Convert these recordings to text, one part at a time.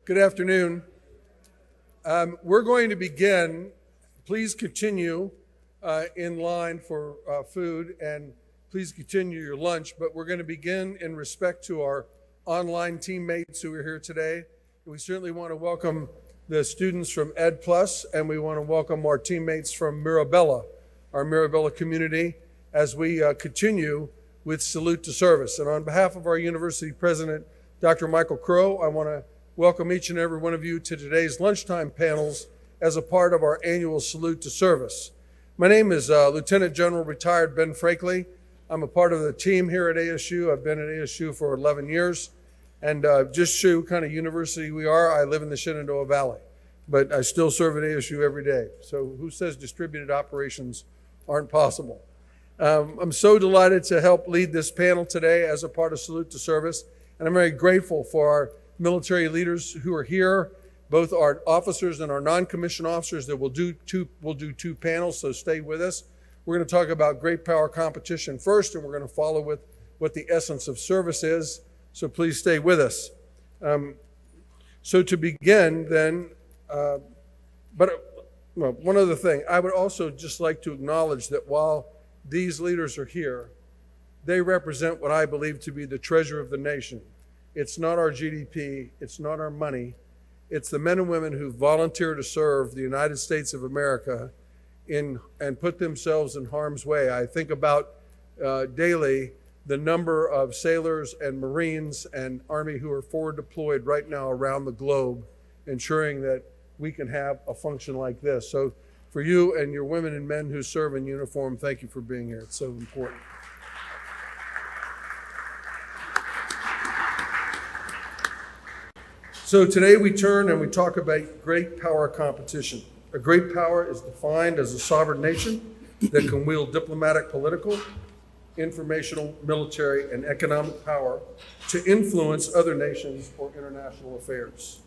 Good afternoon. We're going to begin. Please continue in line for food, and please continue your lunch. But we're going to begin in respect to our online teammates who are here today. We certainly want to welcome the students from Ed Plus, and we want to welcome our teammates from Mirabella, our Mirabella community, as we continue with Salute to Service. And on behalf of our university president, Dr. Michael Crow, I want to welcome each and every one of you to today's lunchtime panels as a part of our annual Salute to Service. My name is Lieutenant General Retired Ben Frakley. I'm a part of the team here at ASU. I've been at ASU for 11 years. And just to show you what kind of university we are, I live in the Shenandoah Valley, but I still serve at ASU every day. So who says distributed operations aren't possible? I'm so delighted to help lead this panel today as a part of Salute to Service. And I'm very grateful for our military leaders who are here, both our officers and our non-commissioned officers that will do two panels, so stay with us. We're going to talk about great power competition first, and we're going to follow with what the essence of service is. So please stay with us. So to begin then, one other thing, I would also just like to acknowledge that while these leaders are here, they represent what I believe to be the treasure of the nation. It's not our GDP, it's not our money, it's the men and women who volunteer to serve the United States of America and put themselves in harm's way. I think about daily the number of sailors and Marines and Army who are forward deployed right now around the globe, ensuring that we can have a function like this. So for you and your women and men who serve in uniform, thank you for being here. It's so important. So today we turn and we talk about great power competition. A great power is defined as a sovereign nation that can wield diplomatic, political, informational, military, and economic power to influence other nations or international affairs.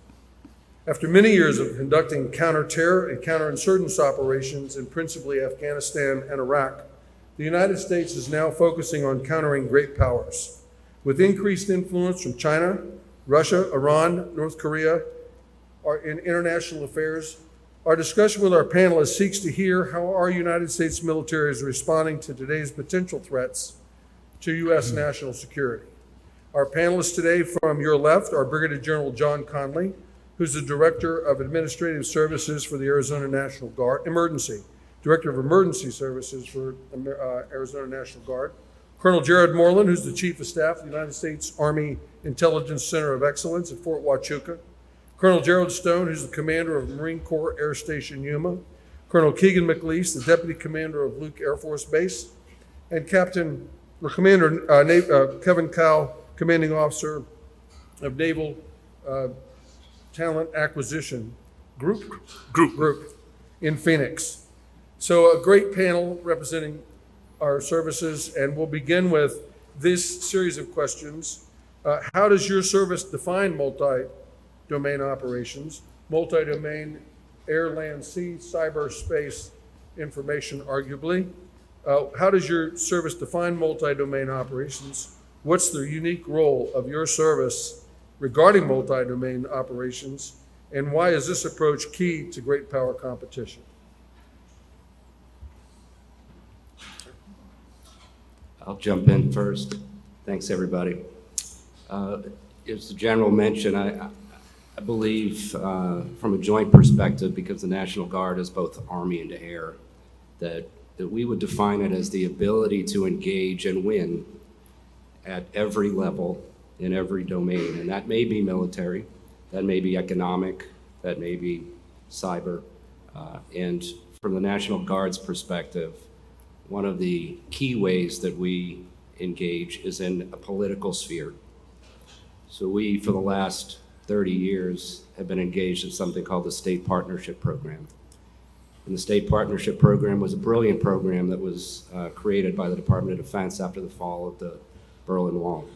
After many years of conducting counter-terror and counterinsurgence operations in principally Afghanistan and Iraq, the United States is now focusing on countering great powers. With increased influence from China, Russia, Iran, North Korea in international affairs, our discussion with our panelists seeks to hear how our United States military is responding to today's potential threats to U.S. national security. Our panelists today from your left are Brigadier General John Conley, who's the Director of Administrative Services for the Arizona National Guard, Director of Emergency Services for Arizona National Guard. Colonel Jared Moreland, who's the Chief of Staff of the United States Army Intelligence Center of Excellence at Fort Huachuca. Colonel Gerald Stone, who's the commander of Marine Corps Air Station Yuma. Colonel Keegan McLeese, the deputy commander of Luke Air Force Base. And Commander Kevin Kyle, commanding officer of Naval Talent Acquisition Group in Phoenix. So a great panel representing our services, and we'll begin with this series of questions. How does your service define multi-domain operations? Multi-domain air, land, sea, cyber, space, information, arguably. How does your service define multi-domain operations? What's the unique role of your service regarding multi-domain operations? And why is this approach key to great power competition? I'll jump in first. Thanks, everybody. As the General mentioned, I believe from a joint perspective, because the National Guard is both Army and Air, that we would define it as the ability to engage and win at every level in every domain. And that may be military, that may be economic, that may be cyber. And from the National Guard's perspective, one of the key ways that we engage is in a political sphere. So we, for the last 30 years, have been engaged in something called the State Partnership Program. And the State Partnership Program was a brilliant program that was created by the Department of Defense after the fall of the Berlin Wall.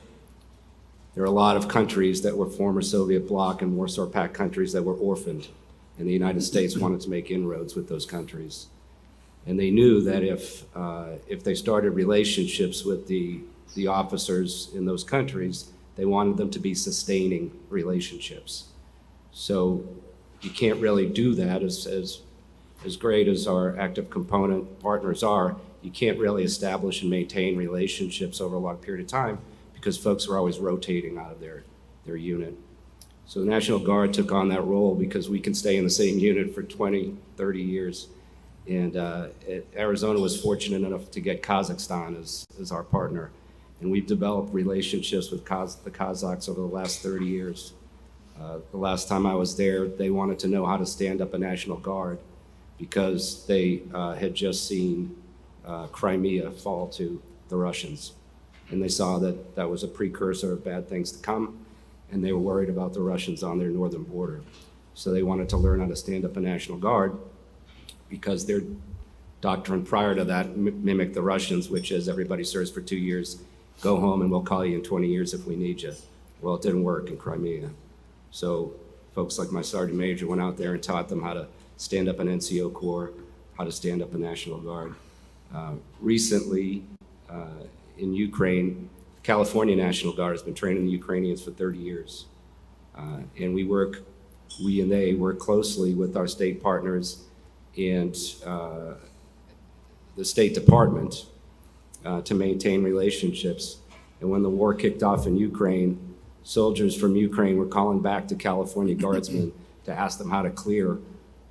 There are a lot of countries that were former Soviet bloc and Warsaw Pact countries that were orphaned, and the United States wanted to make inroads with those countries. And they knew that if they started relationships with the officers in those countries, they wanted them to be sustaining relationships. So you can't really do that as great as our active component partners are. You can't really establish and maintain relationships over a long period of time because folks are always rotating out of their unit. So the National Guard took on that role because we can stay in the same unit for 20, 30 years. And Arizona was fortunate enough to get Kazakhstan as our partner. And we've developed relationships with the Kazakhs over the last 30 years. The last time I was there, they wanted to know how to stand up a National Guard because they had just seen Crimea fall to the Russians. And they saw that that was a precursor of bad things to come, and they were worried about the Russians on their northern border. So they wanted to learn how to stand up a National Guard because their doctrine prior to that mimicked the Russians, which is everybody serves for 2 years, go home and we'll call you in 20 years if we need you. Well, it didn't work in Crimea. So folks like my Sergeant Major went out there and taught them how to stand up an NCO Corps, how to stand up a National Guard. Recently, in Ukraine, California National Guard has been training the Ukrainians for 30 years. And we and they work closely with our state partners and the State Department to maintain relationships. And when the war kicked off in Ukraine, soldiers from Ukraine were calling back to California Guardsmen to ask them how to clear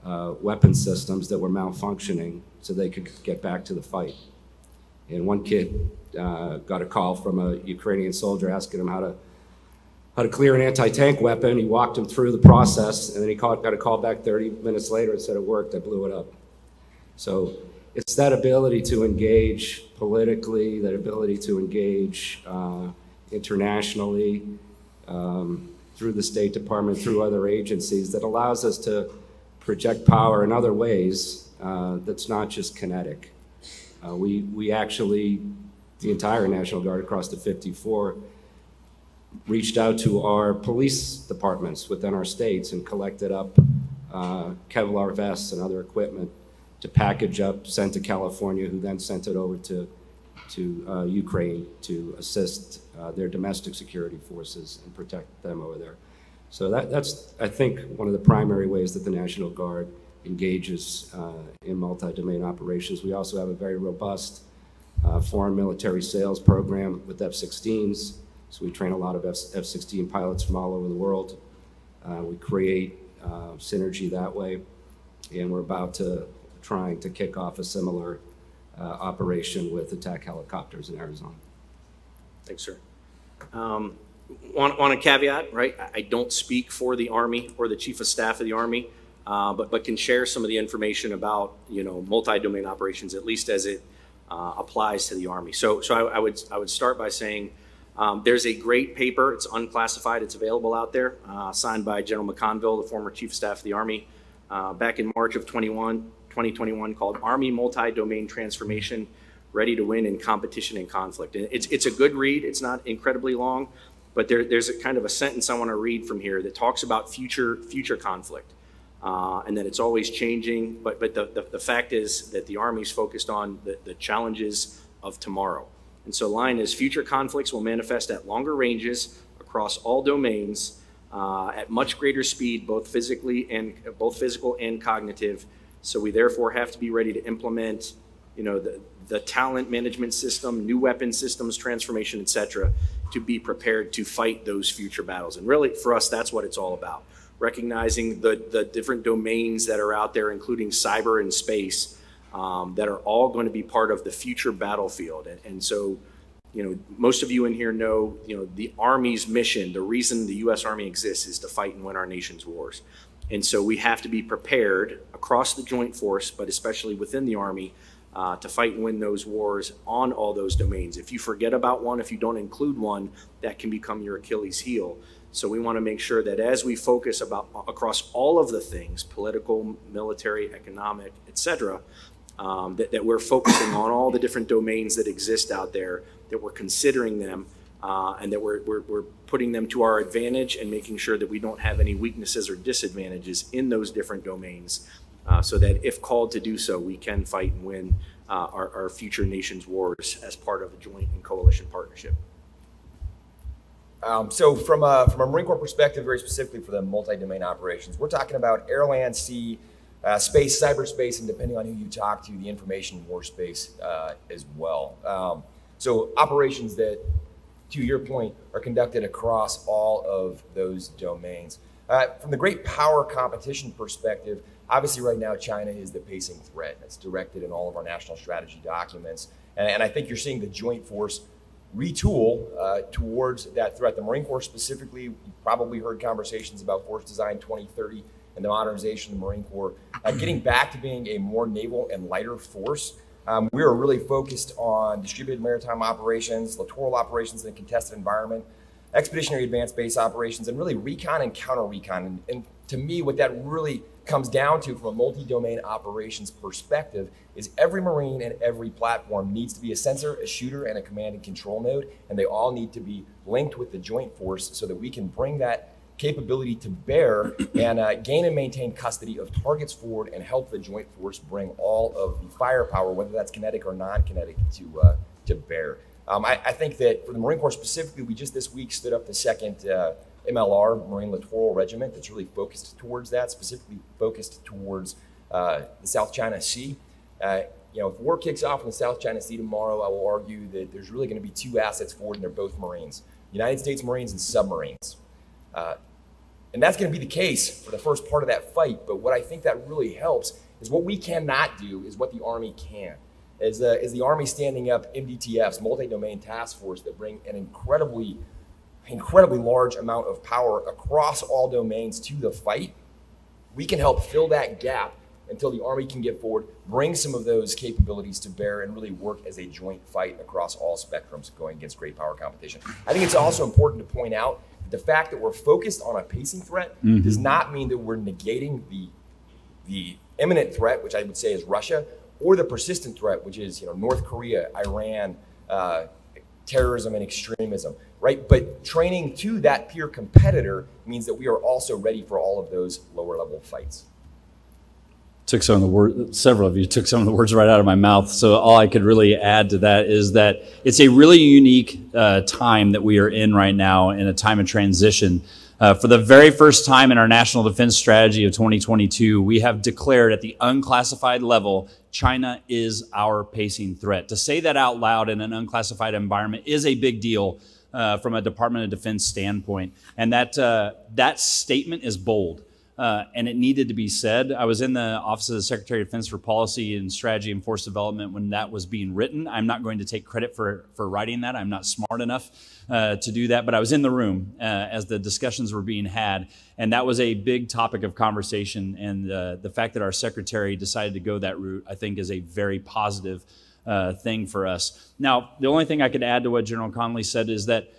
weapon systems that were malfunctioning so they could get back to the fight. And one kid got a call from a Ukrainian soldier asking him how to clear an anti-tank weapon. He walked him through the process, and then he got a call back 30 minutes later and said it worked, I blew it up. So it's that ability to engage politically, that ability to engage internationally, through the State Department, through other agencies, that allows us to project power in other ways that's not just kinetic. We actually, the entire National Guard across the 54, reached out to our police departments within our states and collected up Kevlar vests and other equipment to package up, sent to California, who then sent it over to Ukraine to assist their domestic security forces and protect them over there. So that's, I think, one of the primary ways that the National Guard engages in multi-domain operations. We also have a very robust foreign military sales program with F-16s. So we train a lot of F-16 pilots from all over the world. We create synergy that way, and we're about to trying to kick off a similar operation with attack helicopters in Arizona. Thanks, sir. Want a caveat, right? I don't speak for the Army or the Chief of Staff of the Army, but can share some of the information about, you know, multi-domain operations, at least as it applies to the Army. So I would start by saying there's a great paper. It's unclassified. It's available out there, signed by General McConville, the former Chief of Staff of the Army, back in March of 2021, called Army Multi-Domain Transformation, Ready to Win in Competition and Conflict. And it's a good read. It's not incredibly long, but there's a kind of a sentence I want to read from here that talks about future conflict, and that it's always changing. But the fact is that the Army's focused on the challenges of tomorrow. And so line is, future conflicts will manifest at longer ranges across all domains at much greater speed, both physical and cognitive. So we therefore have to be ready to implement, you know, the talent management system, new weapon systems, transformation, et cetera, to be prepared to fight those future battles. And really, for us, that's what it's all about. Recognizing the different domains that are out there, including cyber and space, that are all going to be part of the future battlefield. And so, you know, most of you in here know, you know, the Army's mission, the reason the U.S. Army exists is to fight and win our nation's wars. And so we have to be prepared across the joint force, but especially within the Army, to fight and win those wars on all those domains. If you forget about one, if you don't include one, that can become your Achilles heel. So we want to make sure that as we focus across all of the things, political, military, economic, et cetera, that we're focusing on all the different domains that exist out there, that we're considering them, and that we're putting them to our advantage and making sure that we don't have any weaknesses or disadvantages in those different domains, so that if called to do so, we can fight and win our future nation's wars as part of a joint and coalition partnership. So from a Marine Corps perspective, very specifically for the multi-domain operations, we're talking about air, land, sea, space, cyberspace, and depending on who you talk to, the information war space as well. So operations that, to your point, are conducted across all of those domains. From the great power competition perspective, obviously right now China is the pacing threat. That's directed in all of our national strategy documents. And I think you're seeing the joint force retool towards that threat. The Marine Corps specifically, you probably heard conversations about Force Design 2030 and the modernization of the Marine Corps, getting back to being a more naval and lighter force. We are really focused on distributed maritime operations, littoral operations in a contested environment, expeditionary advanced base operations, and really recon and counter-recon. And to me, what that really comes down to from a multi-domain operations perspective is every Marine and every platform needs to be a sensor, a shooter, and a command and control node, and they all need to be linked with the joint force so that we can bring that capability to bear and gain and maintain custody of targets forward and help the joint force bring all of the firepower, whether that's kinetic or non-kinetic, to bear. I think that for the Marine Corps specifically, we just this week stood up the second MLR, Marine Littoral Regiment, that's really focused towards that, specifically focused towards the South China Sea. If war kicks off in the South China Sea tomorrow, I will argue that there's really going to be two assets forward, and they're both Marines, United States Marines and submarines. And that's going to be the case for the first part of that fight. But what I think that really helps is what we cannot do is what the Army can. Is the Army standing up MDTFs, multi-domain task force, that bring an incredibly large amount of power across all domains to the fight. We can help fill that gap until the Army can get forward, bring some of those capabilities to bear, and really work as a joint fight across all spectrums going against great power competition. I think it's also important to point out the fact that we're focused on a pacing threat does not mean that we're negating the imminent threat, which I would say is Russia, or the persistent threat, which is North Korea, Iran, terrorism and extremism, right? But training to that peer competitor means that we are also ready for all of those lower level fights. Several of you took some of the words right out of my mouth. So all I could really add to that is that it's a really unique time that we are in right now, in a time of transition. For the very first time in our National Defense Strategy of 2022, we have declared at the unclassified level, China is our pacing threat. To say that out loud in an unclassified environment is a big deal from a Department of Defense standpoint. And that statement is bold. And it needed to be said. I was in the Office of the Secretary of Defense for Policy and Strategy and Force Development when that was being written. I'm not going to take credit for writing that. I'm not smart enough to do that, but I was in the room as the discussions were being had, and that was a big topic of conversation. And the fact that our Secretary decided to go that route, I think, is a very positive thing for us. Now, the only thing I could add to what General Connolly said is that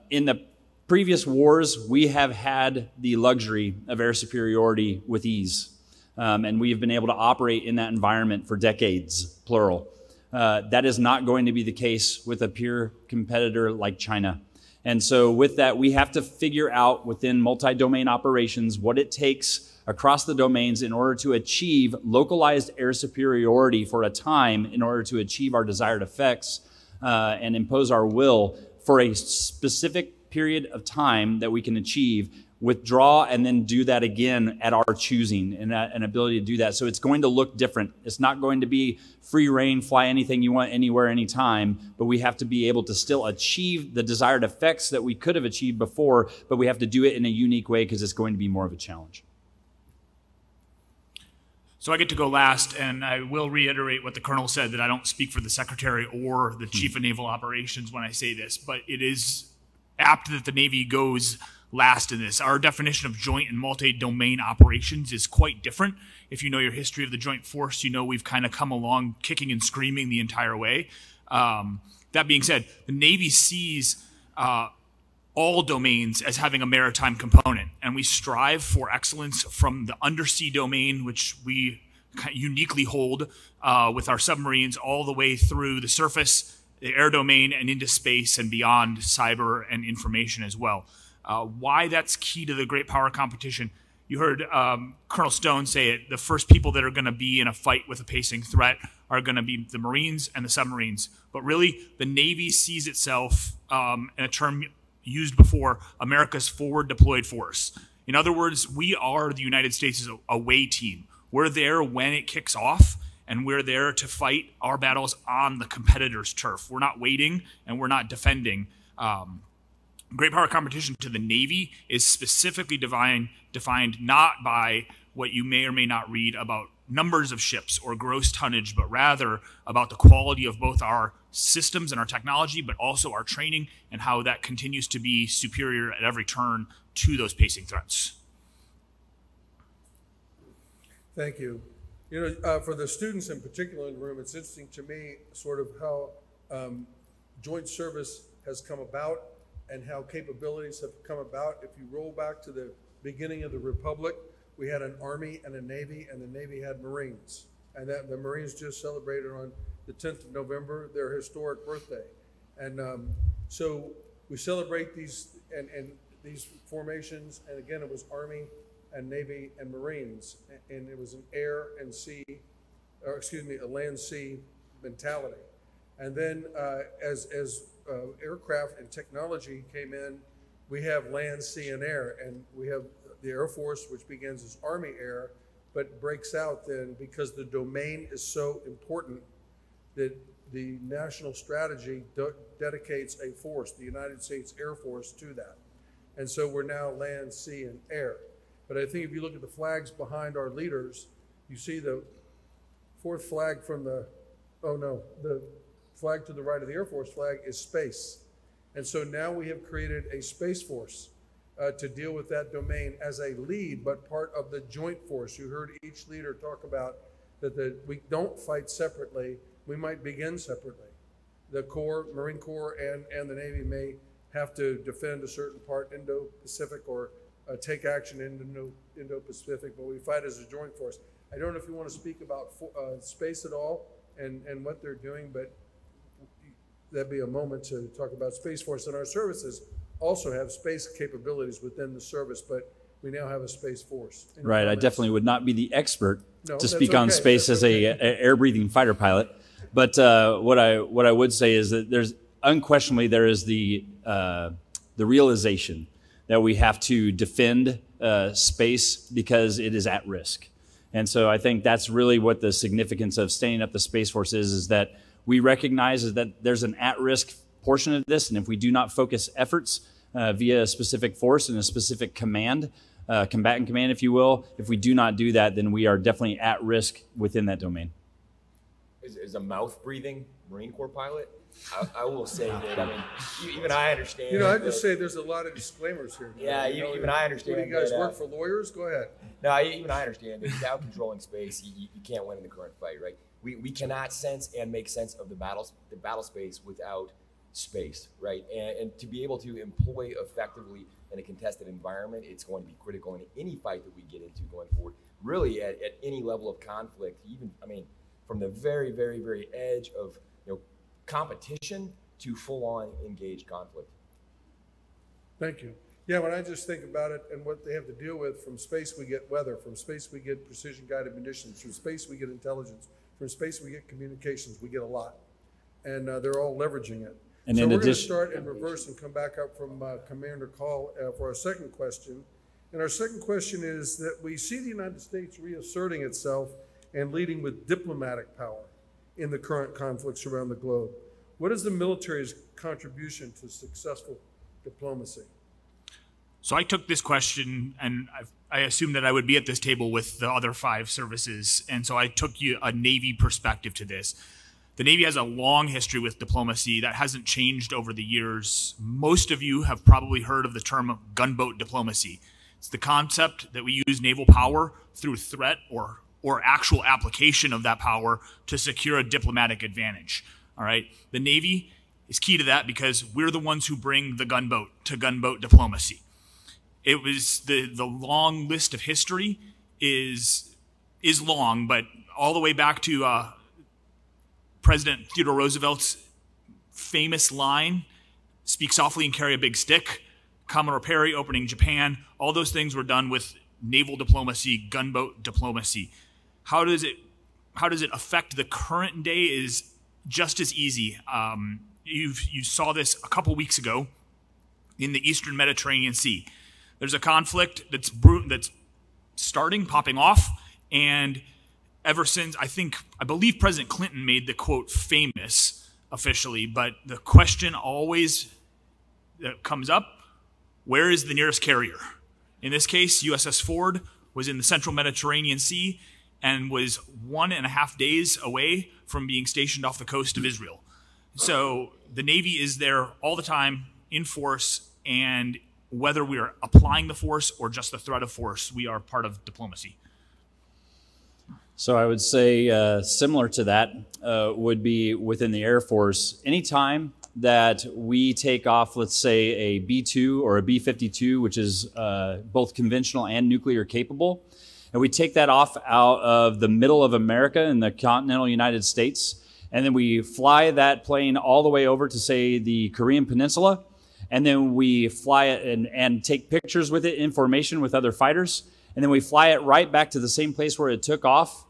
in the previous wars, we have had the luxury of air superiority with ease. And we have been able to operate in that environment for decades, plural. That is not going to be the case with a peer competitor like China. And so with that, we have to figure out within multi-domain operations what it takes across the domains in order to achieve localized air superiority for a time, in order to achieve our desired effects and impose our will for a specific period of time that we can achieve, withdraw, and then do that again at our choosing, and an ability to do that. So it's going to look different. It's not going to be free reign, fly anything you want, anywhere, anytime, but we have to be able to still achieve the desired effects that we could have achieved before, but we have to do it in a unique way because it's going to be more of a challenge. So I get to go last, and I will reiterate what the Colonel said, that I don't speak for the Secretary or the Chief of Naval Operations when I say this, but it is apt that the Navy goes last in this. Our definition of joint and multi-domain operations is quite different. If you know your history of the joint force, you know we've kind of come along kicking and screaming the entire way. That being said, the Navy sees all domains as having a maritime component, and we strive for excellence from the undersea domain, which we uniquely hold with our submarines, all the way through the surface, the air domain, and into space and beyond, cyber and information as well. Why that's key to the great power competition. You heard Colonel Stone say it, the first people that are going to be in a fight with a pacing threat are going to be the Marines and the submarines. But really, the Navy sees itself in a term used before, America's forward deployed force. In other words, we are the United States' away team. We're there when it kicks off, and we're there to fight our battles on the competitor's turf. We're not waiting, and we're not defending. Great power competition to the Navy is specifically defined not by what you may or may not read about numbers of ships or gross tonnage, but rather about the quality of both our systems and our technology, but also our training and how that continues to be superior at every turn to those pacing threats. Thank you. You know, for the students in particular in the room, it's interesting to me sort of how joint service has come about and how capabilities have come about. If you roll back to the beginning of the Republic, we had an Army and a Navy, and the Navy had Marines. And that the Marines just celebrated on the 10th of November their historic birthday. And so we celebrate these and these formations, and again, it was Army and Navy and Marines, and it was an air and sea, or excuse me, a land sea mentality. And then as aircraft and technology came in, we have land, sea, and air, and we have the Air Force, which begins as Army Air, but breaks out then because the domain is so important that the national strategy dedicates a force, the United States Air Force, to that. And so we're now land, sea, and air. But I think if you look at the flags behind our leaders, you see the fourth flag from the flag to the right of the Air Force flag is space. And so now we have created a space force to deal with that domain as a lead, but part of the joint force. You heard each leader talk about that we don't fight separately. We might begin separately. The Corps, Marine Corps, and the Navy may have to defend a certain part, Indo-Pacific, or take action in Indo-Pacific, but we fight as a joint force. I don't know if you want to speak about space at all and what they're doing, but that'd be a moment to talk about Space Force. And our services also have space capabilities within the service, but we now have a Space Force. Right, I definitely would not be the expert to speak on space as a air-breathing fighter pilot. But what I would say is that there's unquestionably there is the realization that we have to defend space because it is at risk. And so I think that's really what the significance of standing up the Space Force is that we recognize is that there's an at-risk portion of this, and if we do not focus efforts via a specific force and a specific command, combatant command, if you will, if we do not do that, then we are definitely at risk within that domain. As a mouth-breathing Marine Corps pilot, I will say that, I mean, even I understand. You know, I just say there's a lot of disclaimers here. Yeah, even I understand. What, do you guys work for lawyers? Go ahead. No, even I understand that without controlling space, you can't win in the current fight, right? We cannot sense and make sense of the battle space without space, right? And to be able to employ effectively in a contested environment, it's going to be critical in any fight that we get into going forward. Really, at any level of conflict, even, I mean, from the very, very, very edge of competition to full-on engaged conflict. Thank you. Yeah, when I just think about it and what they have to deal with, from space we get weather, from space we get precision-guided munitions, from space we get intelligence, from space we get communications, we get a lot. And they're all leveraging it. And so we're going to start in reverse and come back up from Commander Call for our second question. And our second question is that we see the United States reasserting itself and leading with diplomatic power in the current conflicts around the globe. What is the military's contribution to successful diplomacy? So I took this question, and I assumed that I would be at this table with the other 5 services, and so I took a Navy perspective to this. The Navy has a long history with diplomacy that hasn't changed over the years. Most of you have probably heard of the term gunboat diplomacy. It's the concept that we use naval power through threat or actual application of that power to secure a diplomatic advantage. All right. The Navy is key to that because we're the ones who bring the gunboat to gunboat diplomacy. It was the long list of history is long, but all the way back to President Theodore Roosevelt's famous line, "Speak softly and carry a big stick." Commodore Perry opening Japan. All those things were done with naval diplomacy, gunboat diplomacy. How does it affect the current day is just as easy. You saw this a couple weeks ago in the Eastern Mediterranean Sea. There's a conflict that's popping off, and ever since, I believe President Clinton made the quote famous officially, but the question always that comes up, where is the nearest carrier? In this case, USS Ford was in the central Mediterranean Sea and was 1.5 days away from being stationed off the coast of Israel. So the Navy is there all the time in force, and whether we are applying the force or just the threat of force, we are part of diplomacy. So I would say similar to that would be within the Air Force. Anytime that we take off, let's say, a B-2 or a B-52, which is both conventional and nuclear capable, and we take that off out of the middle of America in the continental United States, and then we fly that plane all the way over to, say, the Korean Peninsula, and then we fly it and take pictures with it in formation with other fighters, and then we fly it right back to the same place where it took off,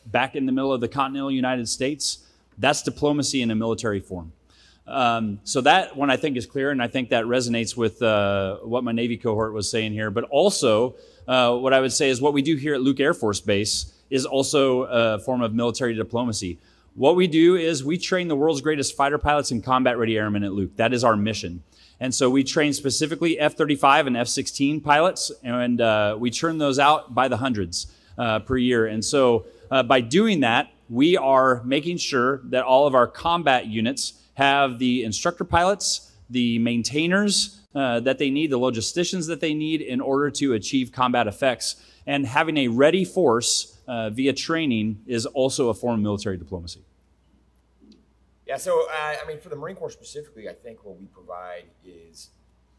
back in the middle of the continental United States. That's diplomacy in a military form. So that one I think is clear, and I think that resonates with what my Navy cohort was saying here. But also, what I would say is what we do here at Luke Air Force Base is also a form of military diplomacy. What we do is we train the world's greatest fighter pilots and combat-ready airmen at Luke. That is our mission. And so we train specifically F-35 and F-16 pilots, and we churn those out by the hundreds per year. And so by doing that, we are making sure that all of our combat units have the instructor pilots, the maintainers that they need, the logisticians that they need in order to achieve combat effects. And having a ready force via training is also a form of military diplomacy. Yeah, so I mean, for the Marine Corps specifically, I think what we provide is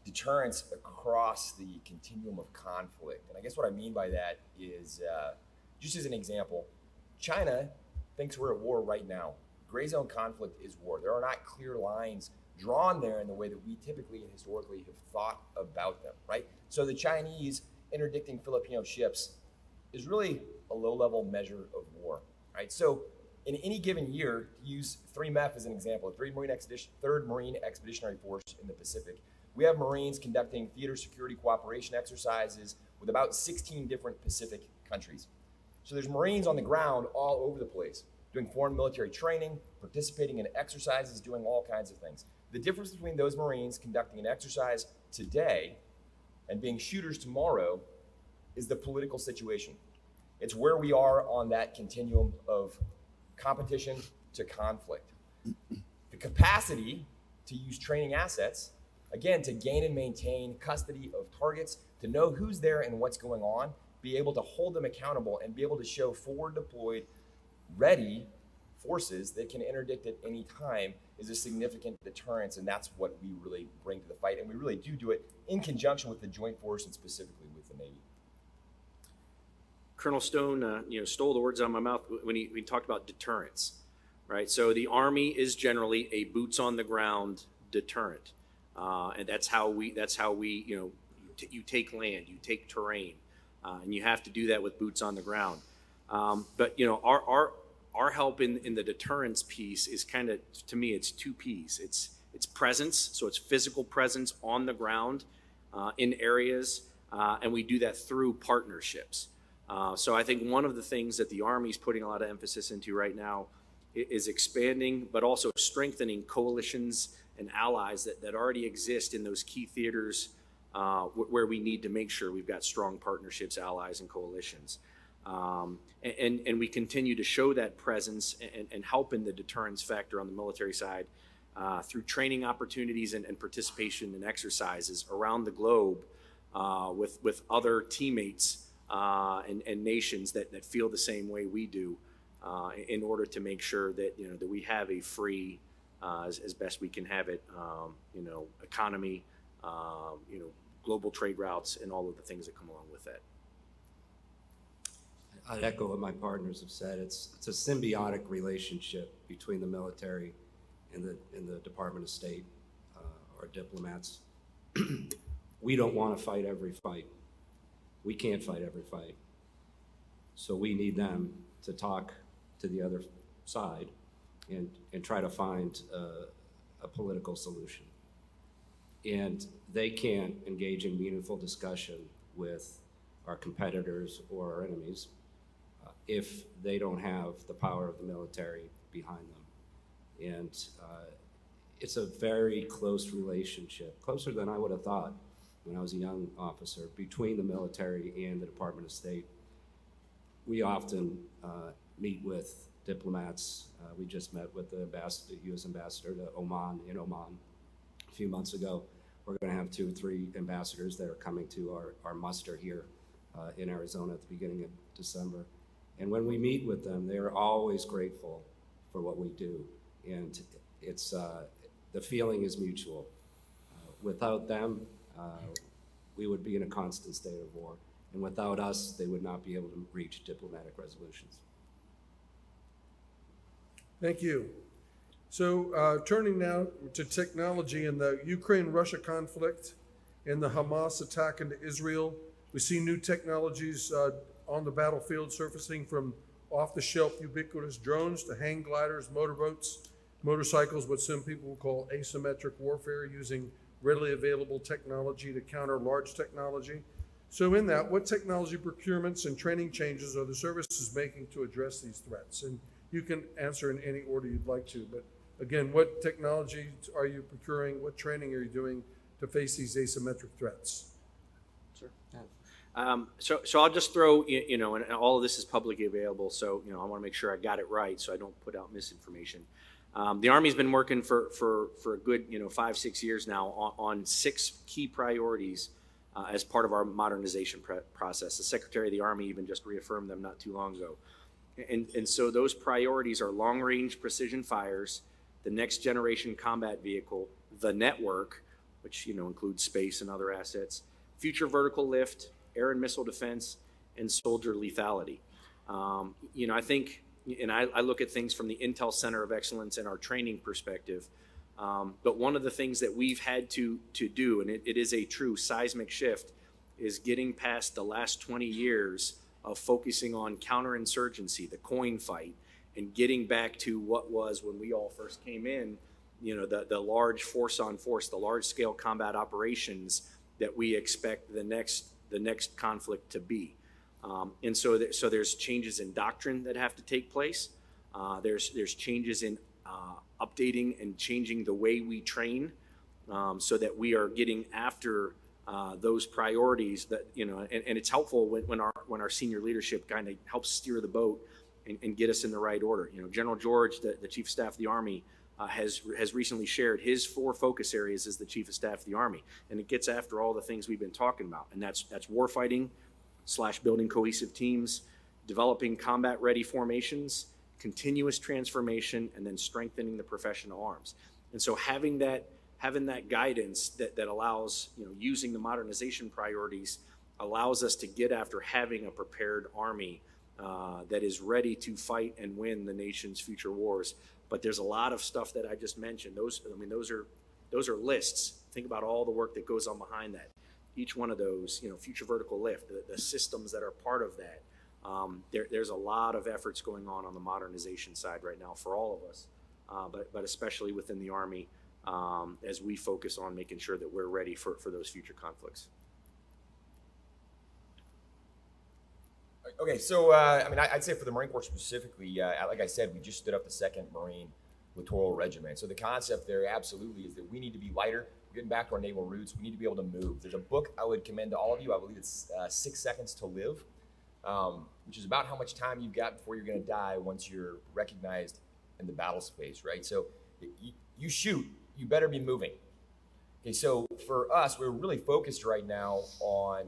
deterrence across the continuum of conflict. And I guess what I mean by that is, just as an example, China thinks we're at war right now. Gray zone conflict is war. There are not clear lines drawn there in the way that we typically and historically have thought about them, right? So the Chinese interdicting Filipino ships is really a low-level measure of war, right? So in any given year, to use 3MEF as an example, the 3rd Marine Expeditionary Force in the Pacific, we have Marines conducting theater security cooperation exercises with about 16 different Pacific countries. So there's Marines on the ground all over the place, doing foreign military training, participating in exercises, doing all kinds of things. The difference between those Marines conducting an exercise today and being shooters tomorrow is the political situation. It's where we are on that continuum of competition to conflict. The capacity to use training assets, again, to gain and maintain custody of targets, to know who's there and what's going on, be able to hold them accountable, and be able to show forward deployed, ready forces that can interdict at any time is a significant deterrence, and that's what we really bring to the fight. And we really do it in conjunction with the Joint Force and specifically with the Navy. Colonel Stone, stole the words out of my mouth when he talked about deterrence, right? So the Army is generally a boots on the ground deterrent, and that's how we you take land, you take terrain, and you have to do that with boots on the ground. But our help in the deterrence piece is kind of, to me, it's two P's. It's presence, so it's physical presence on the ground in areas, and we do that through partnerships. So I think one of the things that the Army's putting a lot of emphasis into right now is expanding, but also strengthening coalitions and allies that already exist in those key theaters where we need to make sure we've got strong partnerships, allies, and coalitions. And we continue to show that presence and help in the deterrence factor on the military side through training opportunities and participation in exercises around the globe with other teammates and nations that feel the same way we do, in order to make sure that that we have a free, as best we can have it, economy, global trade routes, and all of the things that come along with that. I'd echo what my partners have said. It's a symbiotic relationship between the military and the Department of State, our diplomats. We don't want to fight every fight. We can't fight every fight. So we need them to talk to the other side and try to find a political solution. and they can't engage in meaningful discussion with our competitors or our enemies if they don't have the power of the military behind them. And it's a very close relationship, closer than I would have thought when I was a young officer, between the military and the Department of State. We often meet with diplomats. We just met with the U.S. ambassador to Oman, in Oman, a few months ago. We're going to have 2 or 3 ambassadors that are coming to our muster here in Arizona at the beginning of December. And when we meet with them, they are always grateful for what we do. And it's, the feeling is mutual. Without them, we would be in a constant state of war. And without us, they would not be able to reach diplomatic resolutions. Thank you. So turning now to technology in the Ukraine-Russia conflict and the Hamas attack into Israel, we see new technologies on the battlefield surfacing, from off-the-shelf ubiquitous drones to hang gliders, motorboats, motorcycles, what some people will call asymmetric warfare, using readily available technology to counter large technology. So in that, what technology procurements and training changes are the services making to address these threats? And you can answer in any order you'd like to, but again, what technology are you procuring? What training are you doing to face these asymmetric threats? Sure. So I'll just throw, and all of this is publicly available, so, I want to make sure I got it right so I don't put out misinformation. The Army's been working for a good, 5-6 years now on 6 key priorities as part of our modernization process. The Secretary of the Army even just reaffirmed them not too long ago. And so those priorities are long-range precision fires, the next generation combat vehicle, the network, which includes space and other assets, future vertical lift, air and missile defense, and soldier lethality. I think, and I look at things from the Intel Center of Excellence and our training perspective, but one of the things that we've had to do, and it is a true seismic shift, is getting past the last 20 years of focusing on counterinsurgency, the coin fight, and getting back to what was when we all first came in, the large force on force, the large scale combat operations that we expect the next conflict to be. And so there's changes in doctrine that have to take place. There's changes in updating and changing the way we train, so that we are getting after those priorities that, and it's helpful when our senior leadership kind of helps steer the boat and get us in the right order. General George, the Chief of Staff of the Army, has recently shared his 4 focus areas as the Chief of Staff of the Army, and it gets after all the things we've been talking about, and that's warfighting / building cohesive teams, developing combat-ready formations, continuous transformation, and then strengthening the professional arms. And so having that guidance that allows, using the modernization priorities, allows us to get after having a prepared Army that is ready to fight and win the nation's future wars. But there's a lot of stuff that I just mentioned. Those are lists. Think about all the work that goes on behind that. Each one of those, future vertical lift, the systems that are part of that. There's a lot of efforts going on the modernization side right now for all of us, but especially within the Army, as we focus on making sure that we're ready for those future conflicts. Okay, so I'd say for the Marine Corps specifically, like I said, we just stood up the 2nd Marine Littoral Regiment. So the concept there absolutely is that we need to be lighter. Getting back to our naval roots, we need to be able to move. There's a book I would commend to all of you. I believe it's 6 Seconds to Live, which is about how much time you've got before you're going to die once you're recognized in the battle space, right? So you shoot, you better be moving. Okay, so for us, we're really focused right now on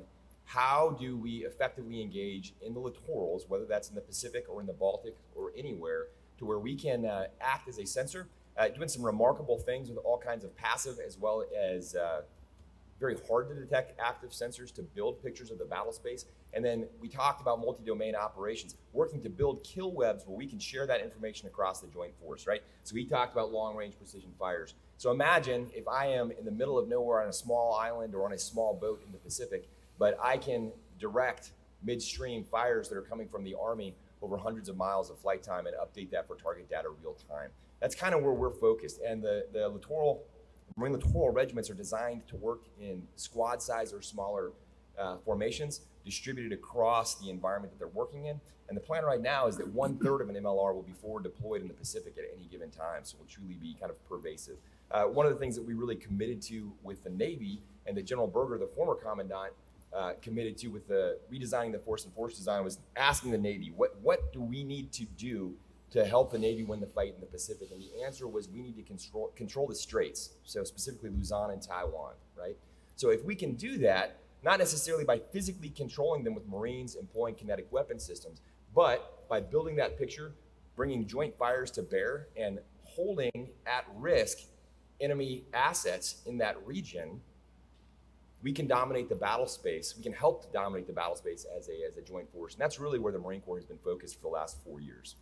how do we effectively engage in the littorals, whether that's in the Pacific or in the Baltic or anywhere, to where we can act as a sensor, doing some remarkable things with all kinds of passive as well as very hard to detect active sensors to build pictures of the battle space. And then we talked about multi-domain operations, working to build kill webs where we can share that information across the joint force, right? So we talked about long-range precision fires. So imagine if I am in the middle of nowhere on a small island or on a small boat in the Pacific, but I can direct midstream fires that are coming from the Army over hundreds of miles of flight time and update that for target data real time. That's kind of where we're focused. And the littoral Marine littoral regiments are designed to work in squad size or smaller formations distributed across the environment that they're working in. And the plan right now is that 1/3 of an MLR will be forward deployed in the Pacific at any given time, so it will truly be kind of pervasive. One of the things that we really committed to with the Navy, and that General Berger, the former commandant, committed to with the redesigning the force and force design, was asking the Navy, what do we need to do to help the Navy win the fight in the Pacific? And the answer was, we need to control the straits, so specifically Luzon and Taiwan, right? So if we can do that, not necessarily by physically controlling them with Marines employing kinetic weapon systems, but by building that picture, bringing joint fires to bear, and holding at risk enemy assets in that region, we can dominate the battle space. We can help to dominate the battle space as a joint force. And that's really where the Marine Corps has been focused for the last 4 years.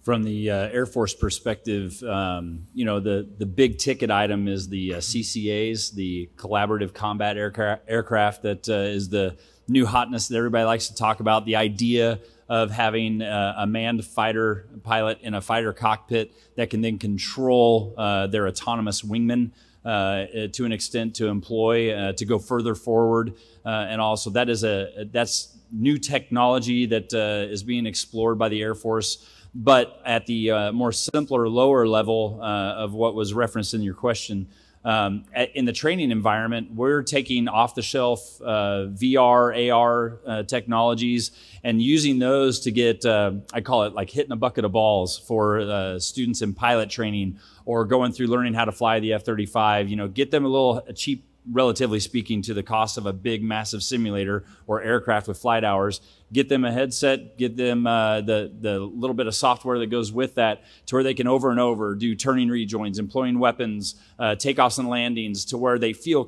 From the Air Force perspective, the big ticket item is the CCAs, the Collaborative Combat Aircraft that is the new hotness that everybody likes to talk about. The idea of having a manned fighter pilot in a fighter cockpit that can then control their autonomous wingman to an extent to employ to go further forward, and also that's new technology that is being explored by the Air Force. But at the more simpler, lower level of what was referenced in your question, in the training environment, we're taking off-the-shelf VR, AR technologies and using those to get, I call it like hitting a bucket of balls for students in pilot training or going through learning how to fly the F-35, get them a little cheap, relatively speaking, to the cost of a big, massive simulator or aircraft with flight hours. Get them a headset, get them the little bit of software that goes with that to where they can over and over do turning rejoins, employing weapons, takeoffs and landings, to where they feel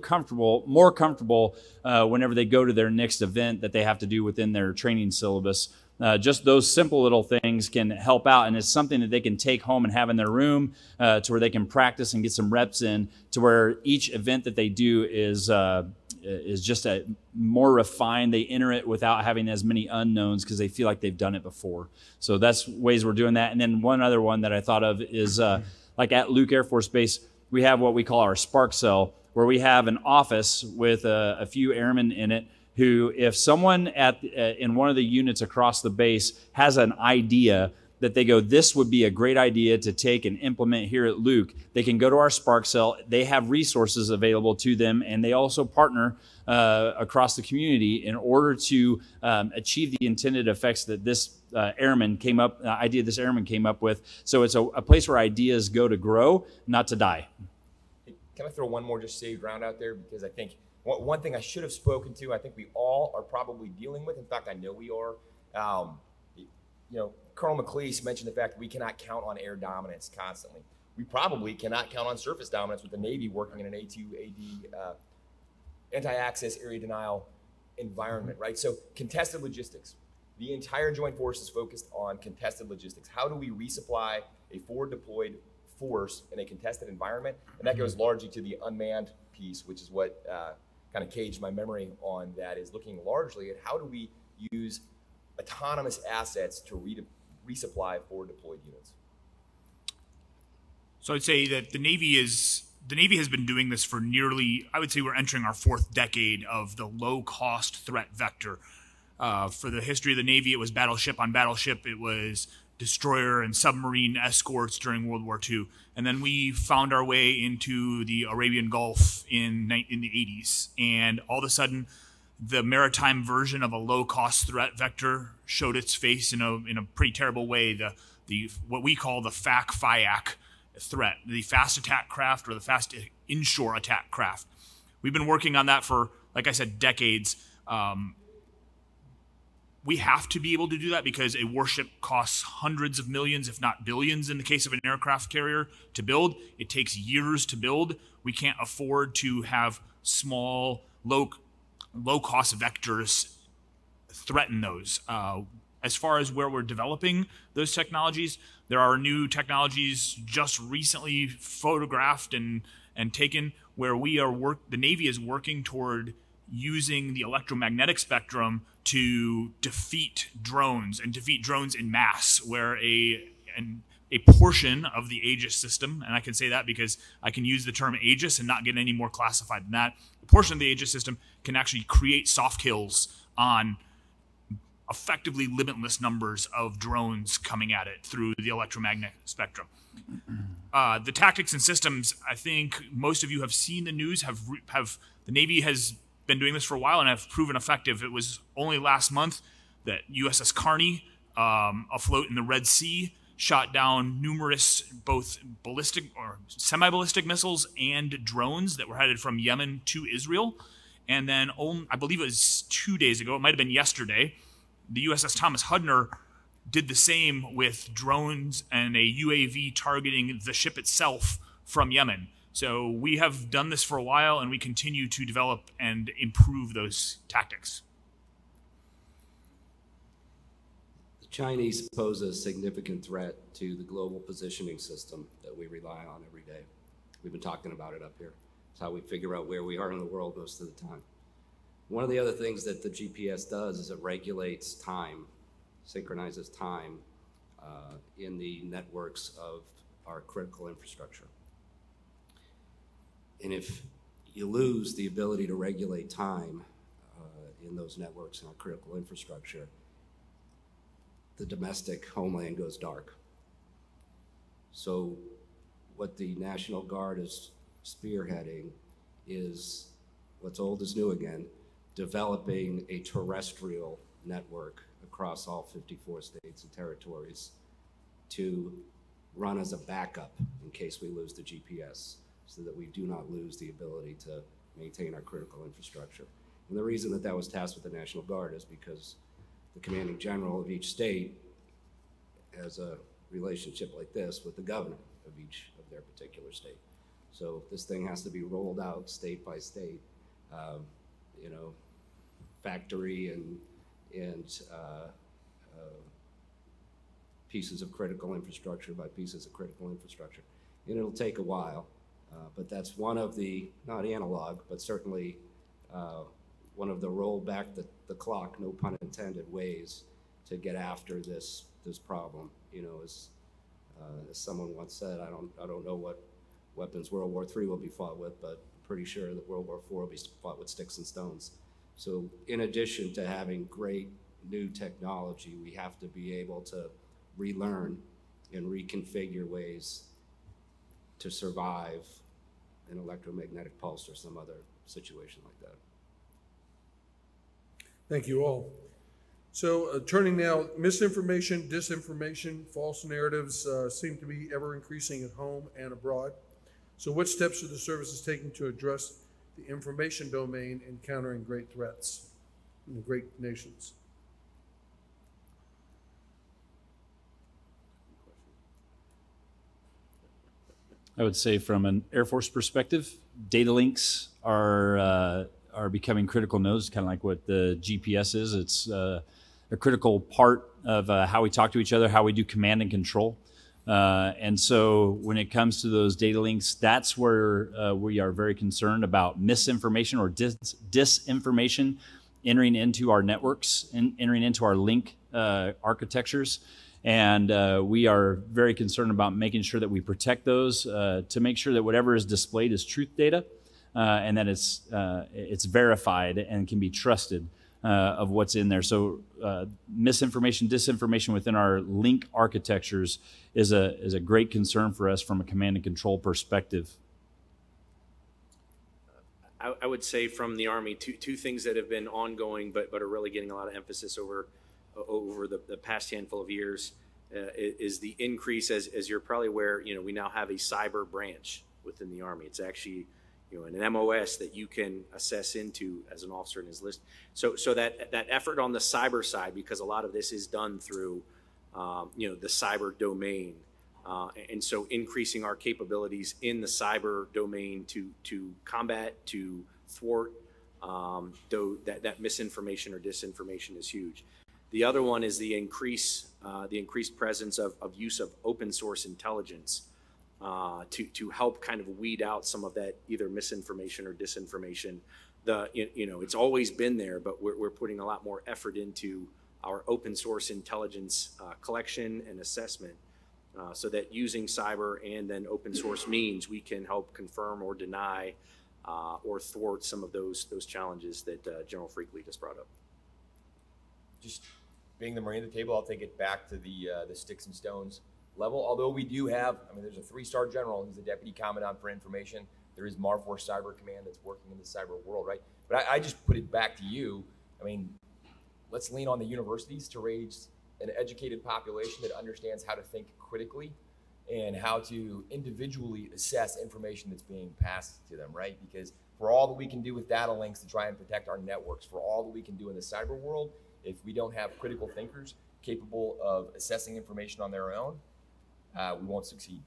more comfortable whenever they go to their next event that they have to do within their training syllabus. Just those simple little things can help out, and it's something that they can take home and have in their room to where they can practice and get some reps in, to where each event that they do is just a more refined. They enter it without having as many unknowns because they feel like they've done it before. So that's ways we're doing that. And then one other one that I thought of is like at Luke Air Force Base, we have what we call our Spark Cell, where we have an office with a few airmen in it who, if someone in one of the units across the base has an idea that they go, this would be a great idea to take and implement here at Luke, they can go to our Spark Cell. They have resources available to them, and they also partner across the community in order to achieve the intended effects that this airman came up with. So it's a place where ideas go to grow, not to die. Can I throw one more just saved round out there? Because I think one thing I should have spoken to, I think we all are probably dealing with. In fact, I know we are. Colonel McLeese mentioned the fact that we cannot count on air dominance constantly. We probably cannot count on surface dominance with the Navy working in an A2AD anti-access area denial environment, right? So contested logistics. The entire Joint Force is focused on contested logistics. How do we resupply a forward deployed force in a contested environment? And that goes largely to the unmanned piece, which is what kind of caged my memory on that, is looking largely at how do we use autonomous assets to resupply forward deployed units. So I'd say that the Navy has been doing this for nearly, I would say we're entering our 4th decade of the low-cost threat vector. For the history of the Navy, it was battleship on battleship. It was destroyer and submarine escorts during World War II. And then we found our way into the Arabian Gulf in the 80s. And all of a sudden, the maritime version of a low-cost threat vector showed its face in a pretty terrible way. The what we call the FAC-FIAC threat, the fast attack craft or the fast inshore attack craft. We've been working on that for, like I said, decades. We have to be able to do that because a warship costs hundreds of millions, if not billions, in the case of an aircraft carrier to build. It takes years to build. We can't afford to have small, low-cost vectors threaten those. As far as where we're developing those technologies, there are new technologies just recently photographed and taken where the Navy is working toward using the electromagnetic spectrum to defeat drones and defeat drones in mass, where a portion of the Aegis system, and I can say that because I can use the term Aegis and not get any more classified than that. A portion of the Aegis system can actually create soft kills on effectively limitless numbers of drones coming at it through the electromagnetic spectrum. The tactics and systems, I think most of you have seen the news, have the Navy has been doing this for a while and have proven effective. It was only last month that USS Carney, afloat in the Red Sea, shot down numerous both ballistic or semi-ballistic missiles and drones that were headed from Yemen to Israel. And then I believe it was 2 days ago, it might have been yesterday, the USS Thomas Hudner did the same with drones and a UAV targeting the ship itself from Yemen. So we have done this for a while, and we continue to develop and improve those tactics. The Chinese pose a significant threat to the global positioning system that we rely on every day. We've been talking about it up here. It's how we figure out where we are in the world most of the time. One of the other things that the GPS does is it regulates time, synchronizes time in the networks of our critical infrastructure. And if you lose the ability to regulate time in those networks and our critical infrastructure, the domestic homeland goes dark. So what the National Guard is spearheading is what's old is new again, developing a terrestrial network across all 54 states and territories to run as a backup in case we lose the GPS, so that we do not lose the ability to maintain our critical infrastructure. And the reason that that was tasked with the National Guard is because the commanding general of each state has a relationship like this with the governor of each of their particular state. So this thing has to be rolled out state by state, factory and pieces of critical infrastructure by pieces of critical infrastructure. And it'll take a while, but that's one of the, not analog, but certainly one of the roll back the clock, no pun intended, ways to get after this problem. As someone once said, I don't know what weapons World War III will be fought with, but I'm pretty sure that World War IV will be fought with sticks and stones. So in addition to having great new technology, we have to be able to relearn and reconfigure ways to survive an electromagnetic pulse or some other situation like that. Thank you all. So turning now, misinformation, disinformation, false narratives seem to be ever increasing at home and abroad. So what steps are the services taking to address the information domain in countering great threats in the great nations? I would say from an Air Force perspective, data links are becoming critical nodes, kind of like what the GPS is. It's a critical part of how we talk to each other, how we do command and control. And so when it comes to those data links, that's where we are very concerned about misinformation or disinformation entering into our networks and entering into our link architectures. And we are very concerned about making sure that we protect those to make sure that whatever is displayed is truth data and that it's verified and can be trusted of what's in there. So misinformation, disinformation within our link architectures is a great concern for us from a command and control perspective. I would say from the Army, two things that have been ongoing but are really getting a lot of emphasis over the past handful of years is the increase, as you're probably aware, we now have a cyber branch within the Army. It's actually an MOS that you can assess into as an officer in his list. So that effort on the cyber side, because a lot of this is done through the cyber domain, and so increasing our capabilities in the cyber domain to combat, to thwart that misinformation or disinformation is huge. The other one is the increased presence of use of open source intelligence to help kind of weed out some of that either misinformation or disinformation. It's always been there, but we're putting a lot more effort into our open source intelligence collection and assessment so that using cyber and then open source means we can help confirm or deny or thwart some of those challenges that General Freakley just brought up. Just being the Marine at the table, I'll take it back to the sticks and stones level. Although we do have, I mean, there's a 3-star general who's the deputy commandant for information. There is Marforce Cyber Command that's working in the cyber world, right? But I just put it back to you. I mean, let's lean on the universities to raise an educated population that understands how to think critically and how to individually assess information that's being passed to them, right? Because for all that we can do with data links to try and protect our networks, for all that we can do in the cyber world, if we don't have critical thinkers capable of assessing information on their own, we won't succeed.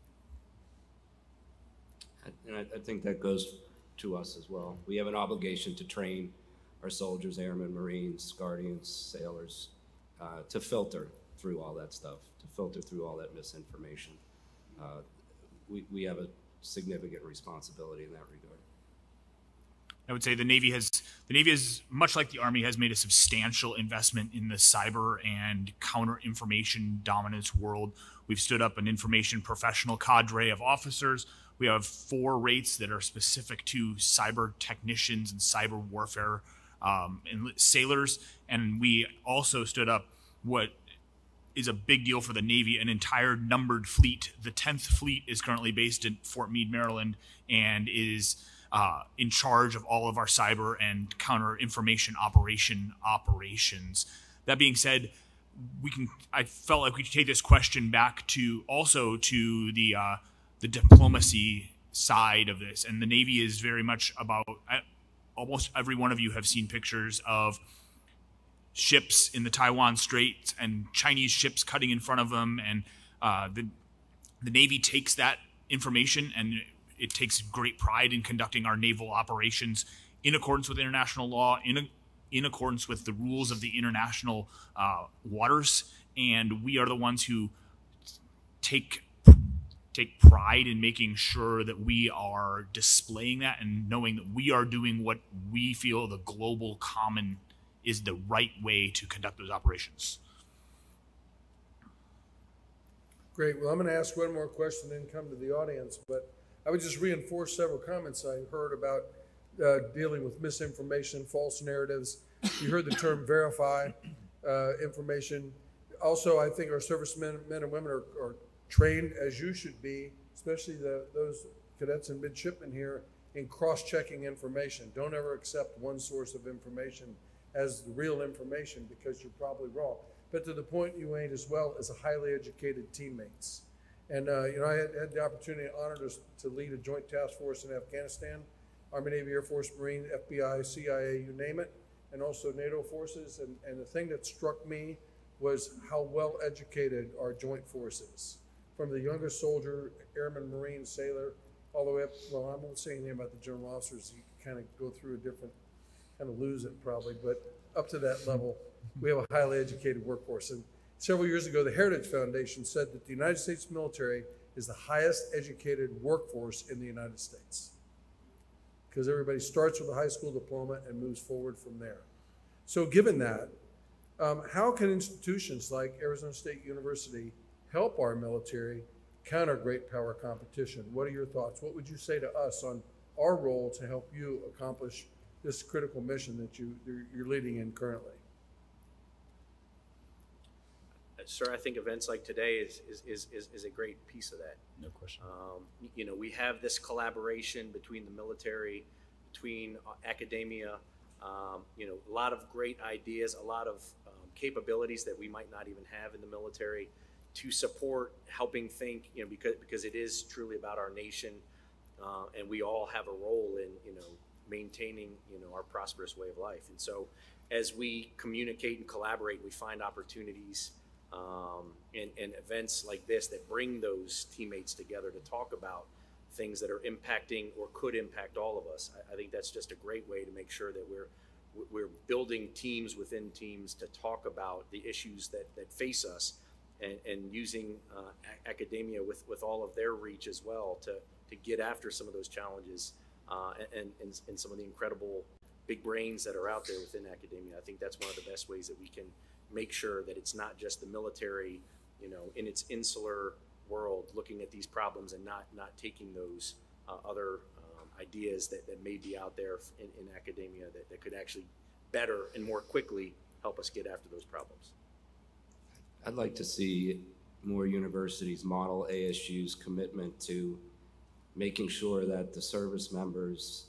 And I think that goes to us as well. We have an obligation to train our soldiers, airmen, Marines, guardians, sailors, to filter through all that stuff, to filter through all that misinformation. We have a significant responsibility in that regard. I would say the Navy is much like the Army, has made a substantial investment in the cyber and counter information dominance world. We've stood up an information professional cadre of officers. We have 4 rates that are specific to cyber technicians and cyber warfare and sailors. And we also stood up what is a big deal for the Navy, an entire numbered fleet. The 10th Fleet is currently based in Fort Meade, Maryland, and is in charge of all of our cyber and counter information operations. That being said, I felt like we could take this question back to the diplomacy side of this, and the Navy is very much about. Almost every one of you have seen pictures of ships in the Taiwan Straits and Chinese ships cutting in front of them, and the Navy takes that information and it takes great pride in conducting our naval operations in accordance with international law, in accordance with the rules of the international waters, and we are the ones who take pride in making sure that we are displaying that and knowing that we are doing what we feel the global common is the right way to conduct those operations. Great. Well, I'm going to ask one more question, then come to the audience, but I would just reinforce several comments I heard about dealing with misinformation, false narratives. You heard the term verify information. Also, I think our servicemen and women are trained as you should be, especially those cadets and midshipmen here, in cross-checking information. Don't ever accept one source of information as the real information because you're probably wrong. But to the point you made as well as a highly educated teammates. And I had the opportunity and honor to lead a joint task force in Afghanistan, Army, Navy, Air Force, Marine, FBI, CIA, you name it, and also NATO forces. And the thing that struck me was how well educated our joint forces. From the youngest soldier, airman, Marine, sailor, all the way up, well, I won't say anything about the general officers. You kind of go through a different, kind of lose it probably, but up to that level, we have a highly educated workforce. And several years ago, the Heritage Foundation said that the United States military is the highest educated workforce in the United States, because everybody starts with a high school diploma and moves forward from there. So given that, how can institutions like Arizona State University help our military counter great power competition? What are your thoughts? What would you say to us on our role to help you accomplish this critical mission that you're leading in currently? Sir, I think events like today is a great piece of that. No question. We have this collaboration between the military, between academia, a lot of great ideas, a lot of capabilities that we might not even have in the military to support helping think, because it is truly about our nation, and we all have a role in, maintaining, our prosperous way of life. And so as we communicate and collaborate, we find opportunities and events like this that bring those teammates together to talk about things that are impacting or could impact all of us. I think that's just a great way to make sure that we're building teams within teams to talk about the issues that face us, and using academia with all of their reach as well to get after some of those challenges and some of the incredible big brains that are out there within academia. I think that's one of the best ways that we can make sure that it's not just the military, in its insular, world looking at these problems and not taking those other ideas that may be out there in academia that could actually better and more quickly help us get after those problems. I'd like to see more universities model ASU's commitment to making sure that the service members,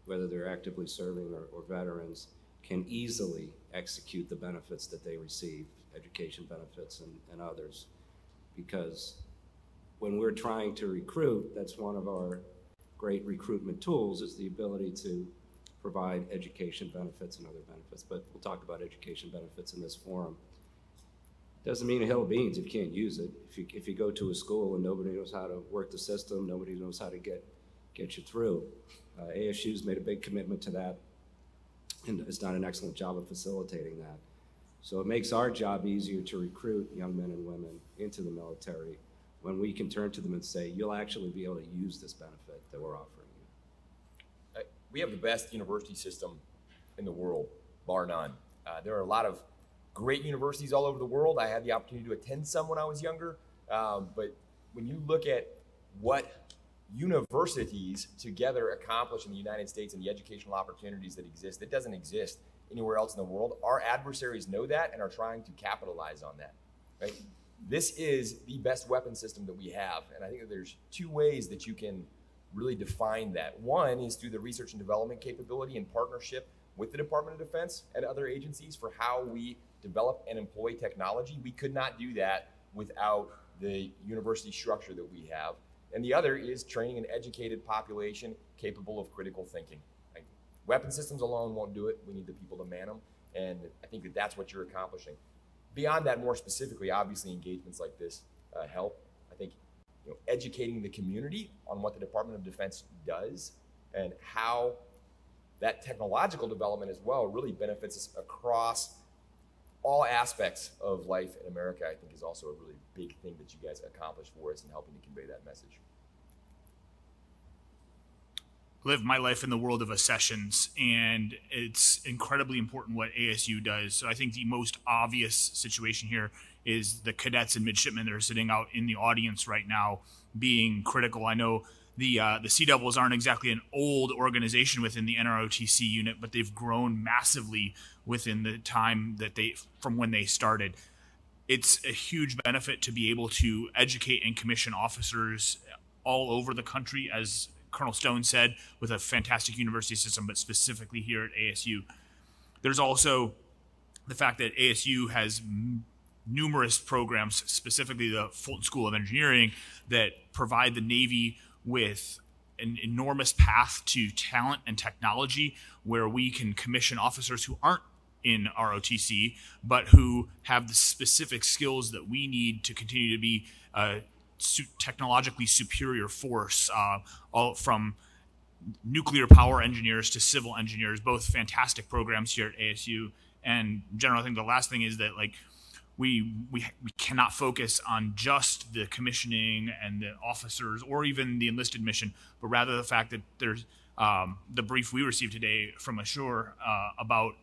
whether they're actively serving or veterans, can easily execute the benefits that they receive, education benefits and others. Because when we're trying to recruit, that's one of our great recruitment tools, is the ability to provide education benefits and other benefits. But we'll talk about education benefits in this forum. Doesn't mean a hill of beans if you can't use it. If you go to a school and nobody knows how to work the system, nobody knows how to get you through. ASU's made a big commitment to that and has done an excellent job of facilitating that. So it makes our job easier to recruit young men and women into the military when we can turn to them and say, you'll actually be able to use this benefit that we're offering you. We have the best university system in the world, bar none. There are a lot of great universities all over the world. I had the opportunity to attend some when I was younger, but when you look at what universities together accomplish in the United States and the educational opportunities that exist, that doesn't exist anywhere else in the world. Our adversaries know that and are trying to capitalize on that, right? This is the best weapon system that we have, and I think that there's two ways that you can really define that. One is through the research and development capability in partnership with the Department of Defense and other agencies for how we develop and employ technology. We could not do that without the university structure that we have. And the other is training an educated population capable of critical thinking. Like, weapon systems alone won't do it. We need the people to man them, and I think that that's what you're accomplishing. Beyond that, more specifically, obviously engagements like this help. I think educating the community on what the Department of Defense does and how that technological development as well really benefits us across all aspects of life in America, I think is also a really big thing that you guys accomplish for us in helping to convey that message. Live my life in the world of accessions, and it's incredibly important what ASU does. So I think the most obvious situation here is the cadets and midshipmen that are sitting out in the audience right now being critical. I know the Sea Devils aren't exactly an old organization within the NROTC unit, but they've grown massively within the time that from when they started. It's a huge benefit to be able to educate and commission officers all over the country, as Colonel Stone said, with a fantastic university system, but specifically here at ASU. There's also the fact that ASU has numerous programs, specifically the Fulton School of Engineering, that provide the Navy with an enormous path to talent and technology, where we can commission officers who aren't in ROTC, but who have the specific skills that we need to continue to be technologically superior force, all from nuclear power engineers to civil engineers, both fantastic programs here at ASU. And generally, I think the last thing is that we cannot focus on just the commissioning and the officers or even the enlisted mission, but rather the fact that there's the brief we received today from Assure about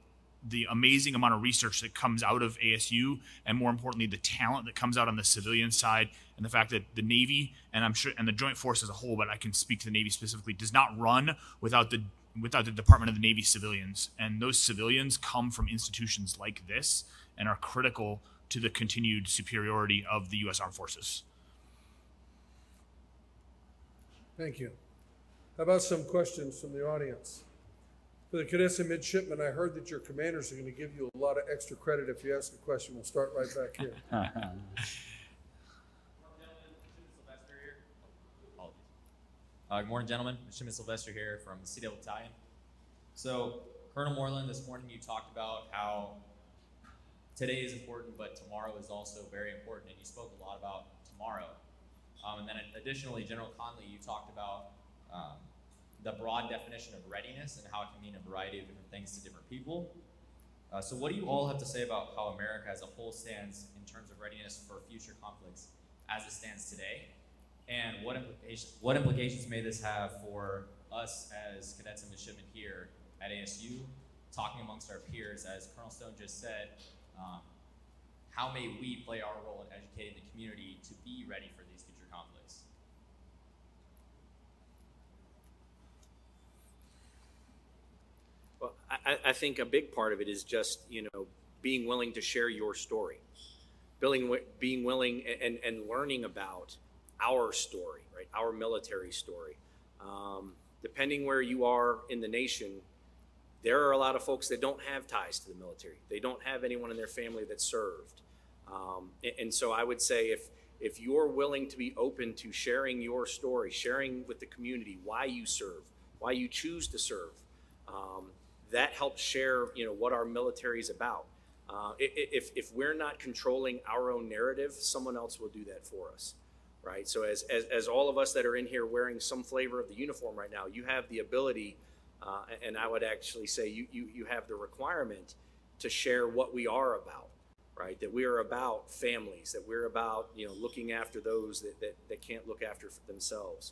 the amazing amount of research that comes out of ASU, and more importantly, the talent that comes out on the civilian side, and the fact that the Navy, and I'm sure, and the Joint Force as a whole, but I can speak to the Navy specifically, does not run without the Department of the Navy civilians. And those civilians come from institutions like this and are critical to the continued superiority of the U.S. Armed Forces. Thank you. How about some questions from the audience? For the cadets and midshipmen, I heard that your commanders are going to give you a lot of extra credit if you ask a question. We'll start right back here. Good morning, gentlemen. Midshipman Sylvester here from the Sea Devil Battalion. So, Colonel Moreland, this morning you talked about how today is important, but tomorrow is also very important, and you spoke a lot about tomorrow. And then additionally, General Conley, you talked about the broad definition of readiness and how it can mean a variety of different things to different people. So what do you all have to say about how America as a whole stands in terms of readiness for future conflicts as it stands today? And what implications may this have for us as cadets and midshipmen here at ASU, talking amongst our peers, as Colonel Stone just said, how may we play our role in educating the community to be ready for these future conflicts? Well, I think a big part of it is just, being willing to share your story, being willing and learning about our story, right? Our military story. Depending where you are in the nation, there are a lot of folks that don't have ties to the military. They don't have anyone in their family that served. And so I would say if you're willing to be open to sharing your story, sharing with the community why you serve, why you choose to serve, that helps share, what our military is about. If we're not controlling our own narrative, someone else will do that for us, right? So as all of us that are in here wearing some flavor of the uniform right now, you have the ability, and I would actually say you have the requirement to share what we are about, right? That we are about families, that we're about, looking after those that can't look after themselves.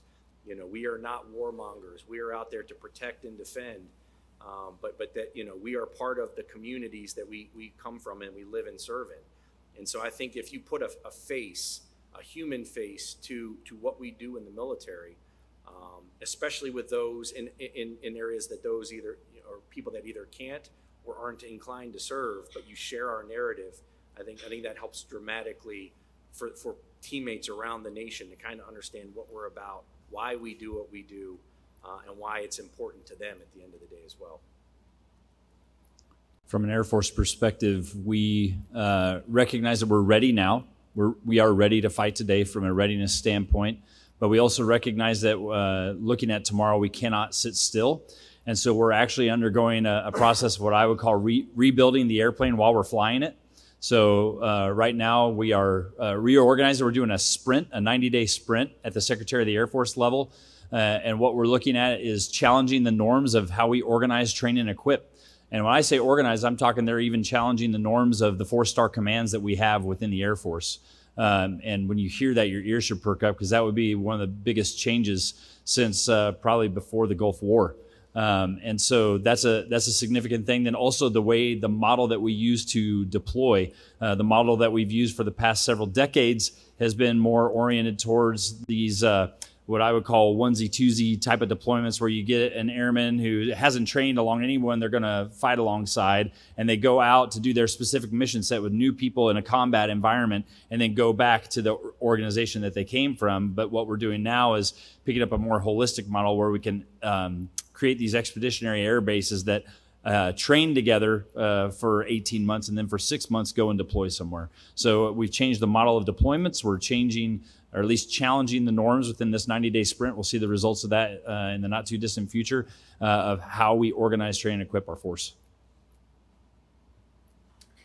We are not warmongers. We are out there to protect and defend. But that, we are part of the communities that we come from and we live and serve in. And so I think if you put a face, a human face to what we do in the military, especially with those in areas that those either, or people that either can't or aren't inclined to serve, but you share our narrative, I think that helps dramatically for teammates around the nation to kind of understand what we're about, why we do what we do, and why it's important to them at the end of the day as well. From an Air Force perspective, we recognize that we're ready now. We are ready to fight today from a readiness standpoint, but we also recognize that looking at tomorrow, we cannot sit still. And so we're actually undergoing a process of what I would call rebuilding the airplane while we're flying it. So right now we are reorganizing. We're doing a sprint, a 90-day sprint at the Secretary of the Air Force level. And what we're looking at is challenging the norms of how we organize, train, and equip. And when I say organize, I'm talking they're even challenging the norms of the 4-star commands that we have within the Air Force. And when you hear that, your ears should perk up, because that would be one of the biggest changes since probably before the Gulf War. And so that's a significant thing. Then also the model that we use to deploy, the model that we've used for the past several decades has been more oriented towards these what I would call onesie-twosie type of deployments, where you get an airman who hasn't trained along anyone they're going to fight alongside, and they go out to do their specific mission set with new people in a combat environment, and then go back to the organization that they came from. But what we're doing now is picking up a more holistic model where we can create these expeditionary air bases that train together for 18 months, and then for 6 months go and deploy somewhere. So we've changed the model of deployments. We're changing, or at least challenging, the norms within this 90-day sprint. We'll see the results of that in the not too distant future of how we organize, train, and equip our force.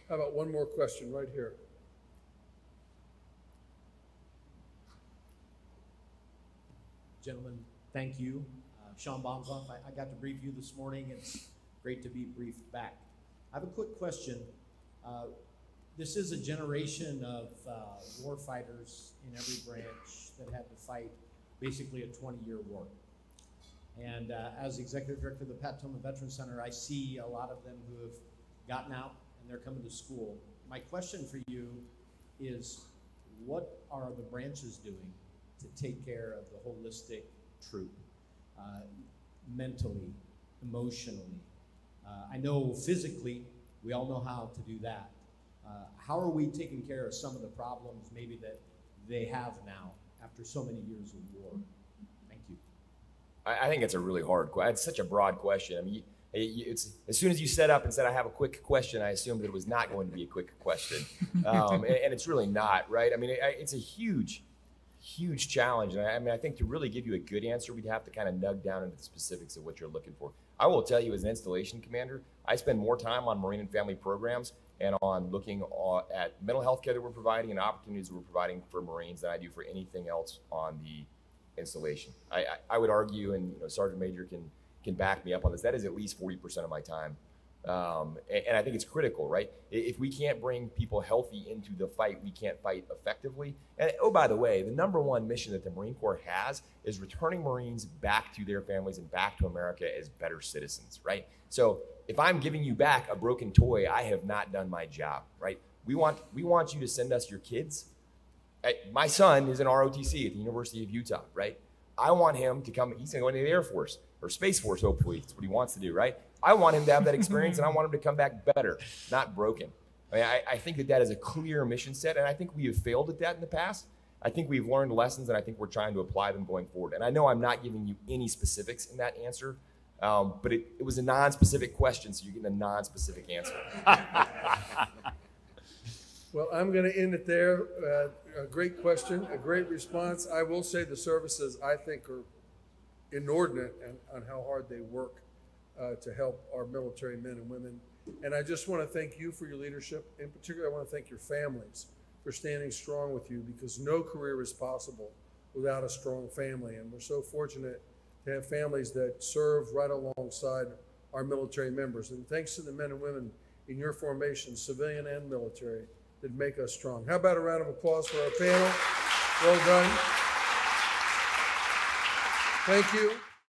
How about one more question right here? Gentlemen, thank you. Sean Baumhoff, I got to brief you this morning. It's great to be briefed back. I have a quick question. This is a generation of war fighters in every branch that had to fight basically a 20-year war. And as Executive Director of the Pat Tillman Veterans Center, I see a lot of them who have gotten out and they're coming to school. My question for you is, what are the branches doing to take care of the holistic troop, mentally, emotionally? I know physically, we all know how to do that. How are we taking care of some of the problems maybe that they have now after so many years of war? Thank you. I think it's a really hard question. It's such a broad question. I mean, it's as soon as you set up and said, I have a quick question, I assumed that it was not going to be a quick question. And it's really not, right? I mean, it's a huge challenge. And I mean, I think to really give you a good answer, we'd have to kind of nug down into the specifics of what you're looking for. I will tell you, as an installation commander, I spend more time on Marine and family programs and on looking at mental health care that we're providing and opportunities we're providing for Marines than I do for anything else on the installation. I would argue, and Sergeant Major can back me up on this, that is at least 40% of my time. And I think it's critical, right? If we can't bring people healthy into the fight, we can't fight effectively. And oh, by the way, the number one mission that the Marine Corps has is returning Marines back to their families and back to America as better citizens, right? So if I'm giving you back a broken toy, I have not done my job, right? We want you to send us your kids my son is in ROTC at the University of Utah, right? I want him to come, he's going to go into the Air Force or Space Force, hopefully. That's what he wants to do, right? I want him to have that experience, and I want him to come back better, not broken. I mean, I think that is a clear mission set, and I think we have failed at that in the past. I think we've learned lessons, and I think we're trying to apply them going forward. And I know I'm not giving you any specifics in that answer, but it was a non-specific question, so you're getting a non-specific answer. Well, I'm going to end it there. A great question, a great response. I will say the services, I think, are inordinate on how hard they work to help our military men and women. And I just want to thank you for your leadership. In particular, I want to thank your families for standing strong with you, because no career is possible without a strong family. And we're so fortunate to have families that serve right alongside our military members. And thanks to the men and women in your formation, civilian and military, that make us strong. How about a round of applause for our panel? Well done. Thank you.